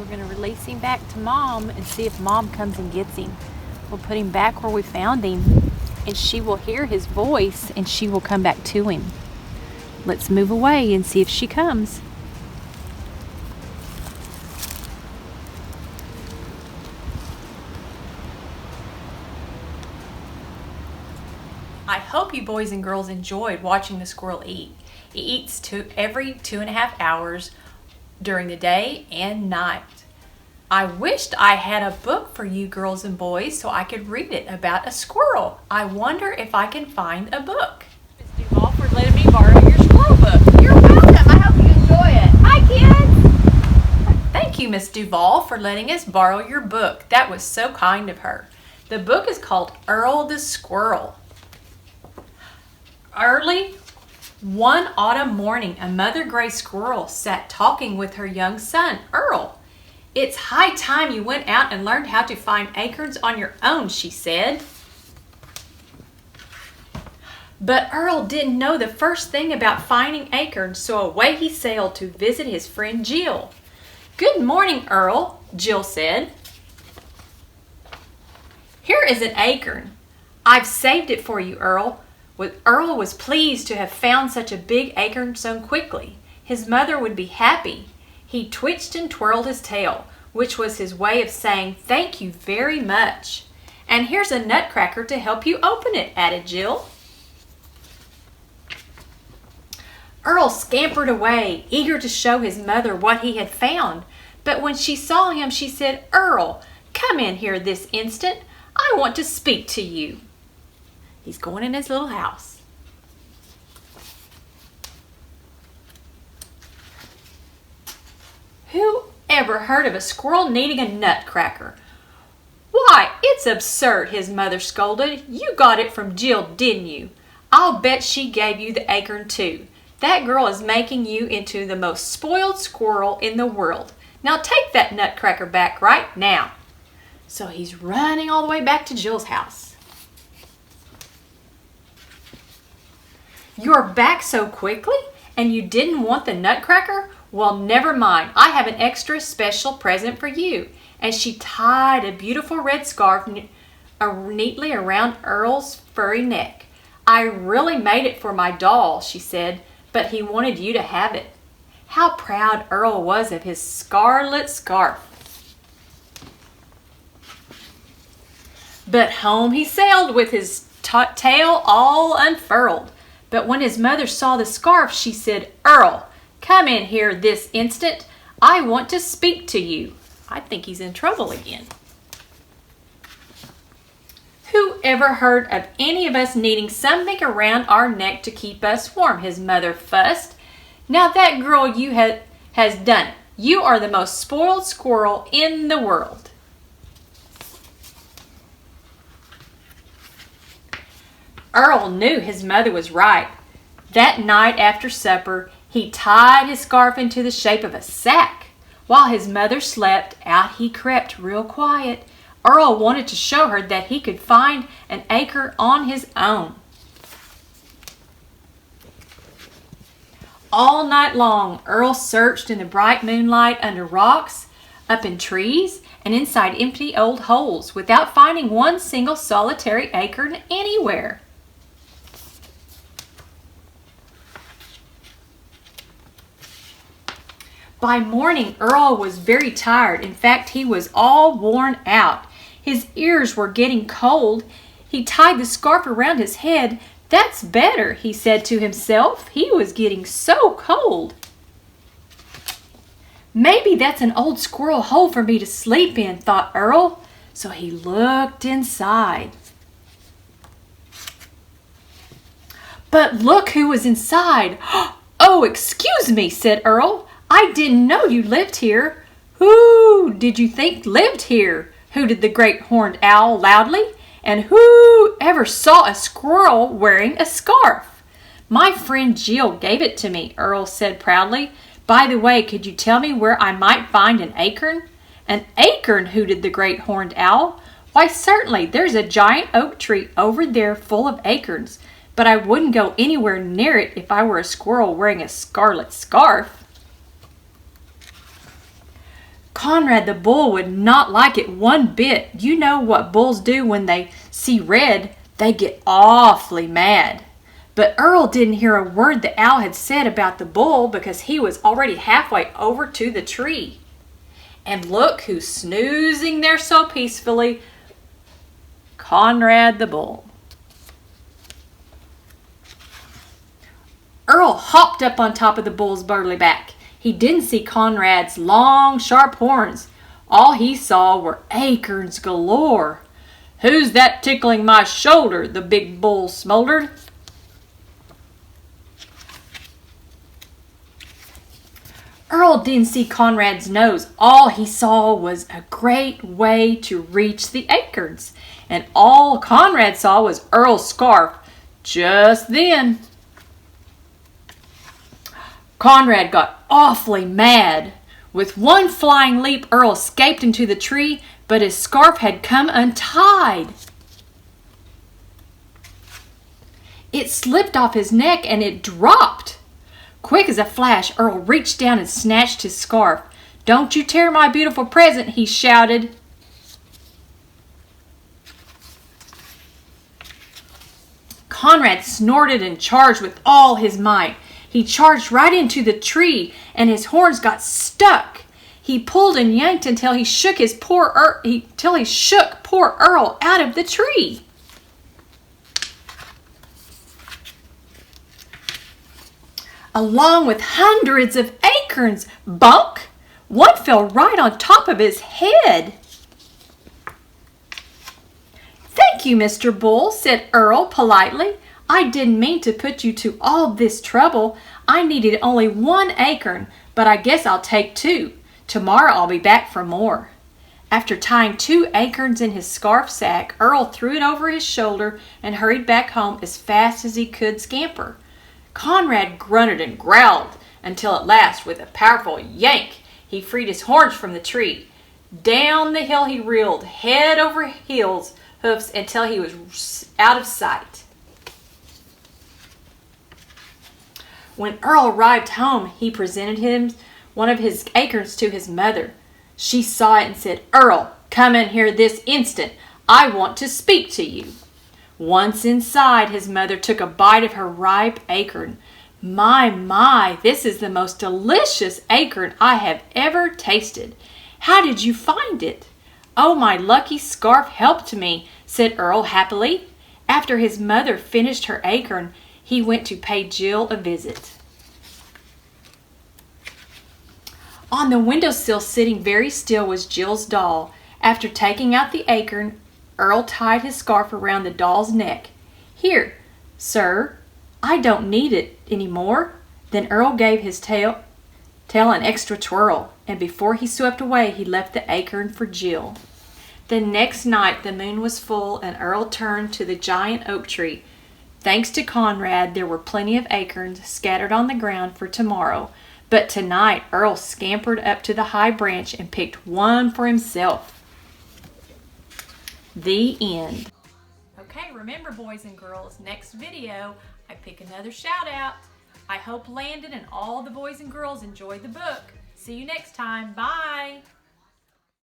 we're going to release him back to Mom and see if Mom comes and gets him. We'll put him back where we found him, and she will hear his voice and she will come back to him. Let's move away and see if she comes. I hope you boys and girls enjoyed watching the squirrel eat. He eats every 2.5 hours during the day and night. I wished I had a book for you girls and boys so I could read it about a squirrel. I wonder if I can find a book. Ms. Duval for letting me borrow your squirrel book. You're welcome. I hope you enjoy it. Hi, kids. Thank you, Ms. Duval, for letting us borrow your book. That was so kind of her. The book is called Earl the Squirrel. Early one autumn morning, a mother gray squirrel sat talking with her young son, Earl. "It's high time you went out and learned how to find acorns on your own," she said. But Earl didn't know the first thing about finding acorns, so away he sailed to visit his friend Jill. "Good morning, Earl," Jill said. "Here is an acorn. I've saved it for you, Earl." Earl was pleased to have found such a big acorn so quickly. His mother would be happy. He twitched and twirled his tail, which was his way of saying thank you very much. "And here's a nutcracker to help you open it," added Jill. Earl scampered away, eager to show his mother what he had found. But when she saw him, she said, "Earl, come in here this instant. I want to speak to you." He's going in his little house. Who ever heard of a squirrel needing a nutcracker? "Why, it's absurd," his mother scolded. "You got it from Jill, didn't you? I'll bet she gave you the acorn too. That girl is making you into the most spoiled squirrel in the world. Now take that nutcracker back right now." So he's running all the way back to Jill's house. "You're back so quickly? And you didn't want the nutcracker? Well, never mind. I have an extra special present for you." And she tied a beautiful red scarf neatly around Earl's furry neck. "I really made it for my doll," she said, "but he wanted you to have it." How proud Earl was of his scarlet scarf. But home he sailed with his tail all unfurled. But when his mother saw the scarf, she said, "Earl, come in here this instant. I want to speak to you." I think he's in trouble again. "Who ever heard of any of us needing something around our neck to keep us warm?" his mother fussed. "Now that girl has done it. You are the most spoiled squirrel in the world." Earl knew his mother was right. That night after supper, he tied his scarf into the shape of a sack. While his mother slept, out he crept real quiet. Earl wanted to show her that he could find an acorn on his own. All night long, Earl searched in the bright moonlight under rocks, up in trees, and inside empty old holes without finding one single solitary acorn anywhere. By morning, Earl was very tired. In fact, he was all worn out. His ears were getting cold. He tied the scarf around his head. "That's better," he said to himself. He was getting so cold. "Maybe that's an old squirrel hole for me to sleep in," thought Earl. So he looked inside. But look who was inside. "Oh, excuse me," said Earl. "I didn't know you lived here." "Who did you think lived here?" hooted the great horned owl loudly. "And who ever saw a squirrel wearing a scarf?" "My friend Jill gave it to me," Earl said proudly. "By the way, could you tell me where I might find an acorn?" "An acorn?" hooted the great horned owl. "Why, certainly, there's a giant oak tree over there full of acorns, but I wouldn't go anywhere near it if I were a squirrel wearing a scarlet scarf." Conrad the bull would not like it one bit. You know what bulls do when they see red? They get awfully mad. But Earl didn't hear a word the owl had said about the bull because he was already halfway over to the tree. And look who's snoozing there so peacefully. Conrad the bull. Earl hopped up on top of the bull's burly back. He didn't see Conrad's long, sharp horns. All he saw were acorns galore. "Who's that tickling my shoulder?" the big bull smoldered. Earl didn't see Conrad's nose. All he saw was a great way to reach the acorns. And all Conrad saw was Earl's scarf. Just then, Conrad got awfully mad. With one flying leap, Earl escaped into the tree, but his scarf had come untied. It slipped off his neck and it dropped. Quick as a flash, Earl reached down and snatched his scarf. "Don't you tear my beautiful present," he shouted. Conrad snorted and charged with all his might. He charged right into the tree, and his horns got stuck. He pulled and yanked until he shook poor Earl out of the tree. Along with hundreds of acorns. Bunk! One fell right on top of his head. "Thank you, Mr. Bull," said Earl politely. "I didn't mean to put you to all this trouble. I needed only one acorn, but I guess I'll take two. Tomorrow I'll be back for more." After tying 2 acorns in his scarf sack, Earl threw it over his shoulder and hurried back home as fast as he could scamper. Conrad grunted and growled until at last, with a powerful yank, he freed his horns from the tree. Down the hill he reeled, head over heels, hoofs, until he was out of sight. When Earl arrived home, he presented one of his acorns to his mother. She saw it and said, "Earl, come in here this instant. I want to speak to you." Once inside, his mother took a bite of her ripe acorn. My, this is the most delicious acorn I have ever tasted. How did you find it?" "Oh, my lucky scarf helped me," said Earl happily. After his mother finished her acorn, he went to pay Jill a visit. On the windowsill, sitting very still, was Jill's doll. After taking out the acorn, Earl tied his scarf around the doll's neck. "Here, sir, I don't need it any more." Then Earl gave his tail an extra twirl, and before he swept away, he left the acorn for Jill. The next night the moon was full, and Earl turned to the giant oak tree. Thanks to Conrad, there were plenty of acorns scattered on the ground for tomorrow. But tonight, Earl scampered up to the high branch and picked one for himself. The end. Okay, remember, boys and girls, next video, I pick another shout out. I hope Landon and all the boys and girls enjoyed the book. See you next time. Bye.